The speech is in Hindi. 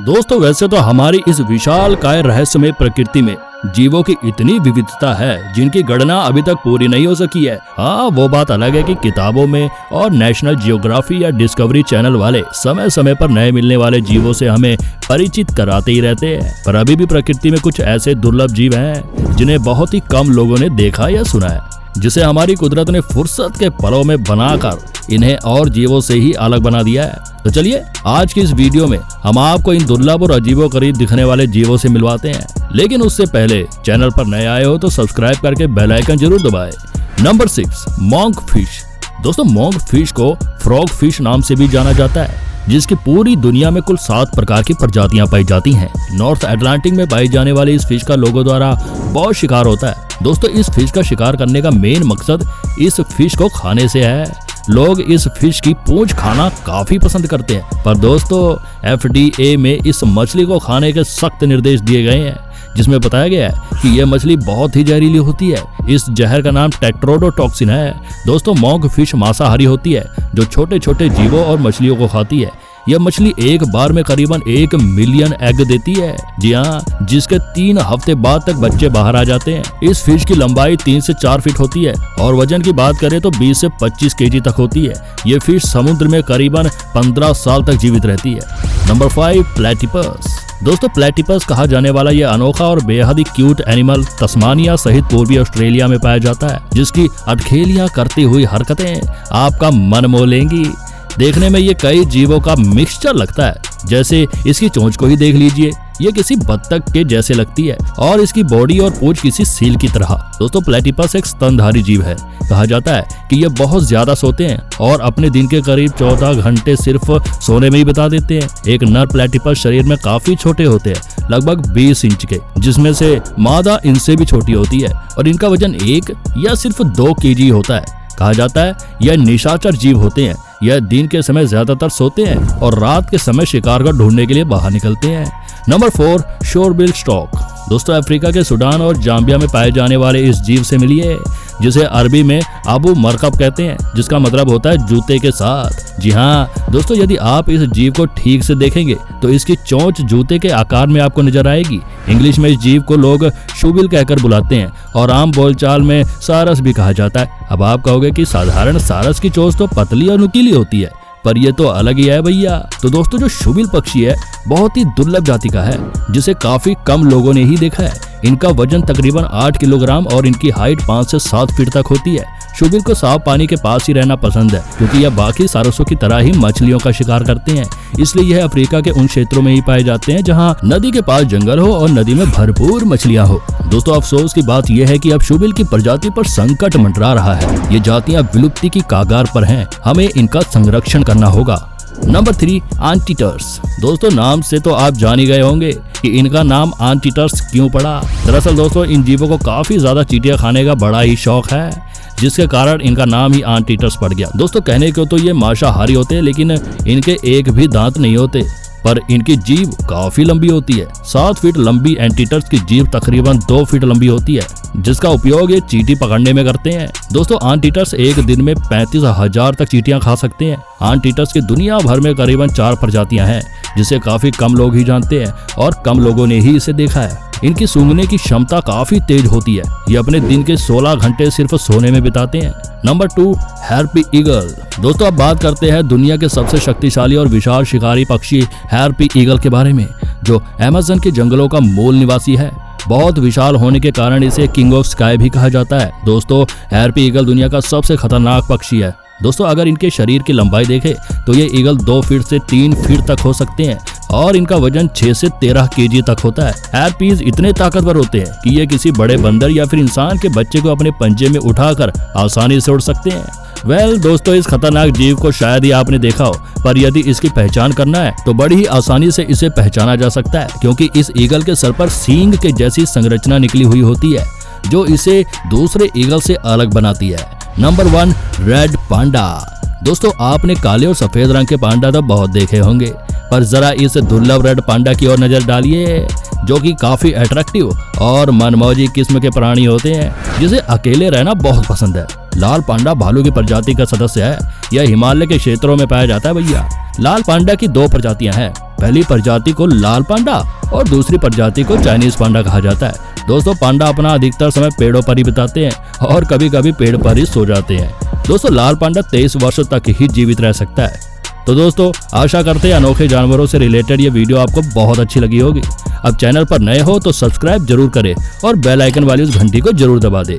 दोस्तों वैसे तो हमारी इस विशालकाय रहस्यमय प्रकृति में जीवों की इतनी विविधता है जिनकी गणना अभी तक पूरी नहीं हो सकी है। हाँ, वो बात अलग है कि किताबों में और नेशनल जियोग्राफी या डिस्कवरी चैनल वाले समय समय पर नए मिलने वाले जीवों से हमें परिचित कराते ही रहते हैं, पर अभी भी प्रकृति में कुछ ऐसे दुर्लभ जीव हैं जिन्हें बहुत ही कम लोगों ने देखा या सुना है, जिसे हमारी कुदरत ने फुर्सत के पलों में बनाकर इन्हें और जीवों से ही अलग बना दिया है। तो चलिए आज की इस वीडियो में हम आपको इन दुर्लभ और अजीबोगरीब दिखने वाले जीवों से मिलवाते हैं, लेकिन उससे पहले चैनल पर नए आए हो तो सब्सक्राइब करके बेल आइकन जरूर दबाएं। Number 6, monk fish. दोस्तों मोंक फिश को फ्रॉग फिश नाम से भी जाना जाता है, जिसकी पूरी दुनिया में कुल 7 प्रकार की प्रजातियां पाई जाती हैं। नॉर्थ अटलांटिक में पाई जाने वाली इस फिश का लोगों द्वारा बहुत शिकार होता है। दोस्तों इस फिश का शिकार करने का मेन मकसद इस फिश को खाने से है। लोग इस फिश की पूंछ खाना काफी पसंद करते हैं, पर दोस्तों FDA में इस मछली को खाने के सख्त निर्देश दिए गए हैं, जिसमें बताया गया है कि यह मछली बहुत ही जहरीली होती है। इस जहर का नाम टेट्रोडोटॉक्सिन है। दोस्तों मोंक फिश मांसाहारी होती है जो छोटे छोटे जीवों और मछलियों को खाती है। यह मछली एक बार में करीबन 1 मिलियन एग देती है। जी हाँ, जिसके 3 हफ्ते बाद तक बच्चे बाहर आ जाते हैं। इस फिश की लंबाई 3 से 4 फीट होती है और वजन की बात करें तो 20 से 25 केजी तक होती है। यह फिश समुद्र में करीबन 15 साल तक जीवित रहती है। Number 5, platypus. दोस्तों प्लेटिपस कहा जाने वाला यह अनोखा और बेहद ही क्यूट एनिमल तस्मानिया सहित पूर्वी ऑस्ट्रेलिया में पाया जाता है, जिसकी अटखेलियां करती हुई हरकतें आपका मन मोह लेंगी। देखने में ये कई जीवों का मिक्सचर लगता है, जैसे इसकी चोंच को ही देख लीजिए, ये किसी बत्तख के जैसे लगती है और इसकी बॉडी और पूंछ किसी सील की तरह। दोस्तों प्लेटिपस एक स्तनधारी जीव है। कहा जाता है कि ये बहुत ज्यादा सोते हैं और अपने दिन के करीब 14 घंटे सिर्फ सोने में ही बिता देते हैं। एक नर प्लेटिपस शरीर में काफी छोटे होते हैं, लगभग 20 इंच के, जिसमें से मादा इनसे भी छोटी होती है और इनका वजन 1 या सिर्फ 2 केजी होता है। कहा जाता है यह निशाचर जीव होते हैं। यह दिन के समय ज्यादातर सोते हैं और रात के समय शिकार को ढूंढने के लिए बाहर निकलते हैं। Number 4, shoebill stork. दोस्तों अफ्रीका के सूडान और जाम्बिया में पाए जाने वाले इस जीव से मिलिए, जिसे अरबी में अबू मरकब कहते हैं, जिसका मतलब होता है जूते के साथ। जी हाँ दोस्तों, यदि आप इस जीव को ठीक से देखेंगे तो इसकी चोंच जूते के आकार में आपको नजर आएगी। इंग्लिश में इस जीव को लोग शूबिल कहकर बुलाते हैं और आम बोलचाल में सारस भी कहा जाता है। अब आप कहोगे कि साधारण सारस की चोंच तो पतली और नुकीली होती है, पर ये तो अलग ही है भैया। तो दोस्तों जो शूबिल पक्षी है बहुत ही दुर्लभ जाति का है, जिसे काफी कम लोगों ने ही देखा है। इनका वजन तकरीबन 8 किलोग्राम और इनकी हाइट 5 से 7 फीट तक होती है। शूबिल को साफ पानी के पास ही रहना पसंद है, क्योंकि यह बाकी सारसों की तरह ही मछलियों का शिकार करते हैं। इसलिए यह अफ्रीका के उन क्षेत्रों में ही पाए जाते हैं जहां नदी के पास जंगल हो और नदी में भरपूर मछलियां हो। दोस्तों अफसोस की बात यह है कि अब शूबिल की प्रजाति पर संकट मंडरा रहा है। ये जातियां विलुप्ति की कागार पर हैं। हमें इनका संरक्षण करना होगा। नंबर 3, एंटीटर्स। दोस्तों नाम से तो आप जान ही गए होंगे कि इनका नाम एंटीटर्स क्यों पड़ा। दरअसल दोस्तों इन जीवों को काफी ज्यादा चींटियां खाने का बड़ा ही शौक है, जिसके कारण इनका नाम ही एंटीटर्स पड़ गया। दोस्तों कहने को तो ये मांसाहारी होते हैं, लेकिन इनके एक भी दांत नहीं होते, पर इनकी जीभ काफी लंबी होती है। 7 फीट लंबी एंटीटर्स की जीभ तकरीबन 2 फीट लंबी होती है, जिसका उपयोग ये चींटी पकड़ने में करते हैं। दोस्तों एंटीटर्स एक दिन में 35,000 तक चींटियां खा सकते हैं। एंटीटर्स की दुनिया भर में करीबन 4 प्रजातियां हैं, जिसे काफी कम लोग ही जानते हैं और कम लोगों ने ही इसे देखा है। इनकी सूंघने की क्षमता काफी तेज होती है। ये अपने दिन के 16 घंटे सिर्फ सोने में बिताते हैं। Number 2, harpy eagle. दोस्तों अब बात करते हैं दुनिया के सबसे शक्तिशाली और विशाल शिकारी पक्षी हार्पी ईगल के बारे में, जो अमेज़न के जंगलों का मूल निवासी है। बहुत विशाल होने के कारण इसे किंग ऑफ स्काई भी कहा जाता है। दोस्तों हार्पी ईगल दुनिया का सबसे खतरनाक पक्षी है। दोस्तों अगर इनके शरीर की लंबाई देखें तो ये ईगल 2 फीट से 3 फीट तक हो सकते हैं और इनका वजन 6 से 13 केजी तक होता है। हार्पीज इतने ताकतवर होते हैं कि ये किसी बड़े बंदर या फिर इंसान के बच्चे को अपने पंजे में उठाकर आसानी से उड़ सकते हैं। दोस्तों इस खतरनाक जीव को शायद ही आपने देखा हो, पर यदि इसकी पहचान करना है तो बड़ी ही आसानी से इसे पहचाना जा सकता है, क्योंकि इस ईगल के सर पर सींग के जैसी संरचना निकली हुई होती है, जो इसे दूसरे ईगल से अलग बनाती है। Number 1, red panda. दोस्तों आपने काले और सफेद रंग के पांडा तो बहुत देखे होंगे, पर जरा इस दुर्लभ रेड पांडा की ओर नजर डालिए, जो कि काफी अट्रैक्टिव और मनमौजी किस्म के प्राणी होते हैं, जिसे अकेले रहना बहुत पसंद है। लाल पांडा भालू की प्रजाति का सदस्य है। यह हिमालय के क्षेत्रों में पाया जाता है भैया। लाल पांडा की 2 प्रजातियां हैं, पहली प्रजाति को लाल पांडा और दूसरी प्रजाति को चाइनीज पांडा कहा जाता है। दोस्तों पांडा अपना अधिकतर समय पेड़ों पर ही बिताते हैं और कभी कभी पेड़ पर ही सो जाते हैं। दोस्तों लाल पांडा 23 वर्ष तक ही जीवित रह सकता है। तो दोस्तों आशा करते हैं अनोखे जानवरों से रिलेटेड ये वीडियो आपको बहुत अच्छी लगी होगी। अब चैनल पर नए हो तो सब्सक्राइब जरूर करें और बेल आइकन वाली उस घंटी को जरूर दबा दें।